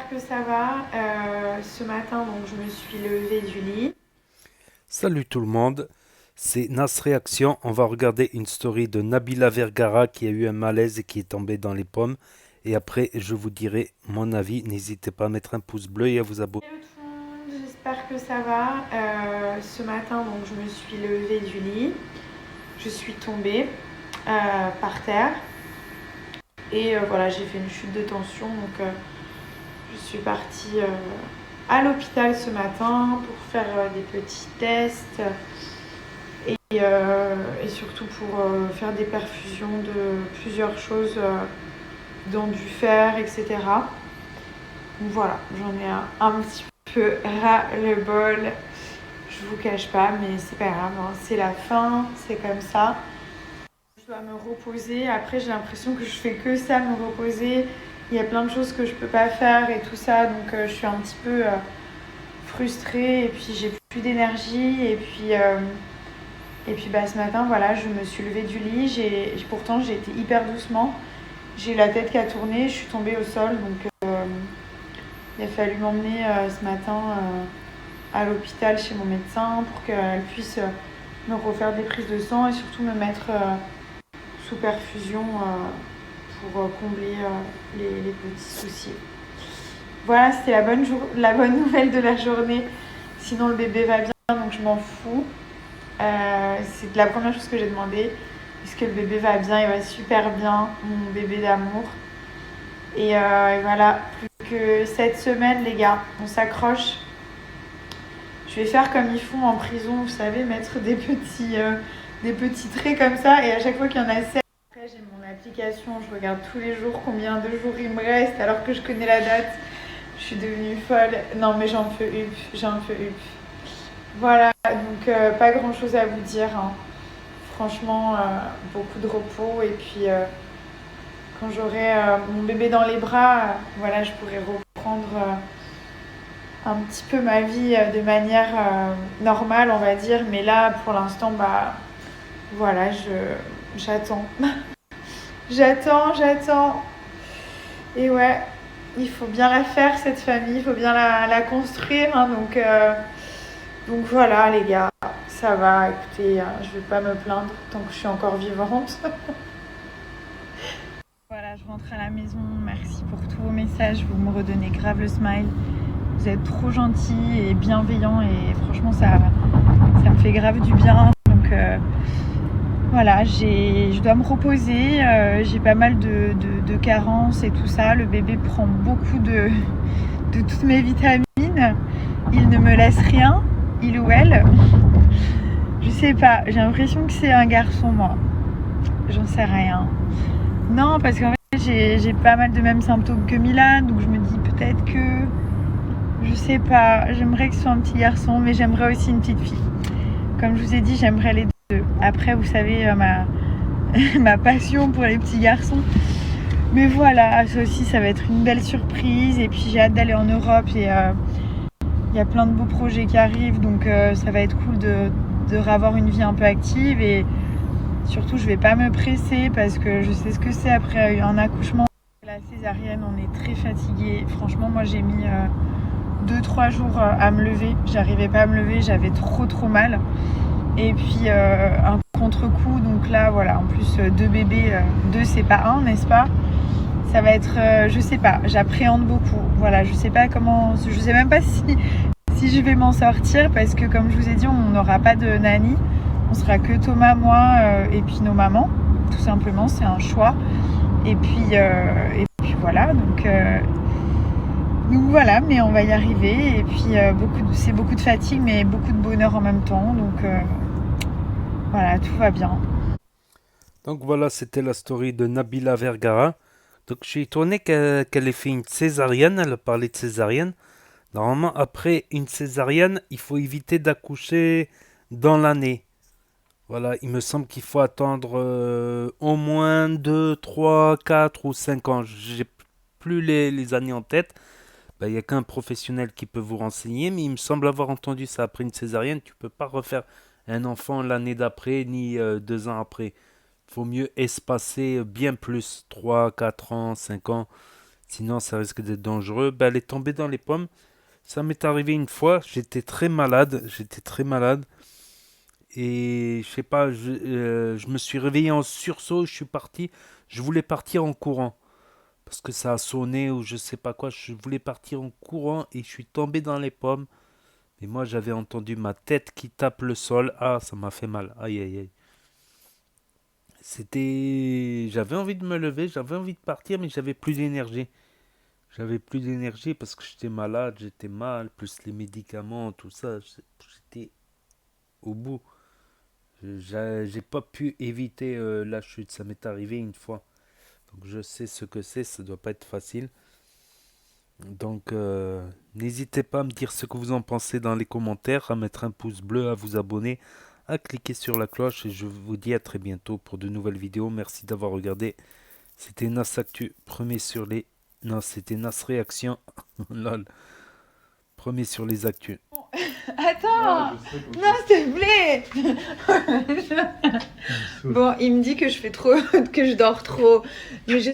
j'espère que ça va. Ce matin, donc, je me suis levée du lit. Salut tout le monde, c'est Nas Réaction. On va regarder une story de Nabila Vergara qui a eu un malaise et qui est tombée dans les pommes. Et après, je vous dirai mon avis. N'hésitez pas à mettre un pouce bleu et à vous abonner. Hello tout le monde, j'espère que ça va. Ce matin, donc, je me suis levée du lit. Je suis tombée par terre. Et voilà, j'ai fait une chute de tension. Donc, je suis partie à l'hôpital ce matin pour faire des petits tests. Et surtout pour faire des perfusions de plusieurs choses dont du fer, etc. Donc voilà, j'en ai un petit peu ras le bol. Je vous cache pas, mais c'est pas grave, hein. C'est la fin, c'est comme ça. Je dois me reposer. Après, j'ai l'impression que je fais que ça, me reposer. Il y a plein de choses que je peux pas faire et tout ça, donc je suis un petit peu frustrée et puis j'ai plus d'énergie et puis bah, ce matin, voilà, je me suis levée du lit. Pourtant, j'ai été hyper doucement. J'ai la tête qui a tourné, je suis tombée au sol. Donc, il a fallu m'emmener ce matin à l'hôpital chez mon médecin pour qu'elle puisse me refaire des prises de sang et surtout me mettre sous perfusion pour combler les petits soucis. Voilà, c'était la bonne nouvelle de la journée. Sinon, le bébé va bien, donc je m'en fous. C'est la première chose que j'ai demandé. Est-ce que le bébé va bien? Il va super bien, mon bébé d'amour. Et voilà, plus que 7 semaines, les gars. On s'accroche. Je vais faire comme ils font en prison, vous savez, mettre des petits traits comme ça. Et à chaque fois qu'il y en a 7, après j'ai mon application. Je regarde tous les jours combien de jours il me reste alors que je connais la date. Je suis devenue folle. Non, mais j'en peux up. J'en peux up. Voilà, donc pas grand chose à vous dire, hein. Franchement, beaucoup de repos. Et puis, quand j'aurai mon bébé dans les bras, voilà, je pourrai reprendre un petit peu ma vie de manière normale, on va dire. Mais là, pour l'instant, bah, voilà, j'attends. J'attends. Et ouais, il faut bien la faire, cette famille. Il faut bien la construire, hein. Donc voilà, les gars, ça va. Écoutez, je vais pas me plaindre tant que je suis encore vivante. Voilà, je rentre à la maison. Merci pour tous vos messages. Vous me redonnez grave le smile. Vous êtes trop gentils et bienveillants et franchement, ça me fait grave du bien. Donc voilà, je dois me reposer. J'ai pas mal de carences et tout ça. Le bébé prend beaucoup de toutes mes vitamines. Il ne me laisse rien, il ou elle. Je sais pas, j'ai l'impression que c'est un garçon, moi. J'en sais rien. Non, parce qu'en fait, j'ai pas mal de mêmes symptômes que Milan, donc je me dis peut-être que. Je sais pas, j'aimerais que ce soit un petit garçon, mais j'aimerais aussi une petite fille. Comme je vous ai dit, j'aimerais les deux. Après, vous savez, ma passion pour les petits garçons. Mais voilà, ça aussi, ça va être une belle surprise. Et puis, j'ai hâte d'aller en Europe et il y a plein de beaux projets qui arrivent, donc ça va être cool de revoir une vie un peu active. Et surtout, je vais pas me presser parce que je sais ce que c'est après un accouchement. La césarienne, on est très fatigué. Franchement, moi, j'ai mis 2-3 jours à me lever. J'arrivais pas à me lever, j'avais trop mal. Et puis un contre-coup, donc là voilà, en plus deux bébés, deux c'est pas un, n'est-ce pas? Ça va être, je sais pas, j'appréhende beaucoup. Voilà, je sais pas comment, je sais même pas si je vais m'en sortir parce que comme je vous ai dit, on n'aura pas de nanny. On sera que Thomas, moi et puis nos mamans, tout simplement, c'est un choix. Et puis voilà, donc voilà, mais on va y arriver. Et puis c'est beaucoup de fatigue, mais beaucoup de bonheur en même temps. Donc voilà, tout va bien. Donc voilà, c'était la story de Nabila Vergara. Donc je suis étonné qu'elle ait fait une césarienne. Elle a parlé de césarienne. Normalement, après une césarienne, il faut éviter d'accoucher dans l'année. Voilà, il me semble qu'il faut attendre au moins 2, 3, 4 ou 5 ans. J'ai plus les années en tête. Il n'y a qu'un professionnel qui peut vous renseigner, mais il me semble avoir entendu ça. Après une césarienne, tu peux pas refaire un enfant l'année d'après ni 2 ans après. Il faut mieux espacer bien plus, 3, 4 ans, 5 ans. Sinon, ça risque d'être dangereux. Ben, elle est tombée dans les pommes. Ça m'est arrivé une fois. J'étais très malade. J'étais très malade. Et je sais pas, je me suis réveillé en sursaut. Je suis parti. Je voulais partir en courant. Parce que ça a sonné ou je sais pas quoi. Je voulais partir en courant et je suis tombé dans les pommes. Et moi, j'avais entendu ma tête qui tape le sol. Ah, ça m'a fait mal. Aïe, aïe, aïe. C'était. J'avais envie de me lever, j'avais envie de partir, mais j'avais plus d'énergie. J'avais plus d'énergie parce que j'étais malade, j'étais mal, plus les médicaments, tout ça. J'étais au bout. J'ai pas pu éviter la chute. Ça m'est arrivé une fois. Donc je sais ce que c'est, ça doit pas être facile. Donc n'hésitez pas à me dire ce que vous en pensez dans les commentaires, à mettre un pouce bleu, à vous abonner, à cliquer sur la cloche et je vous dis à très bientôt pour de nouvelles vidéos. Merci d'avoir regardé. C'était Nas Actu, premier sur les... Non, c'était Nas Réaction. Lol. Premier sur les actus. Attends, non, s'il te plaît. Bon, il me dit que je fais trop, que je dors trop. Mais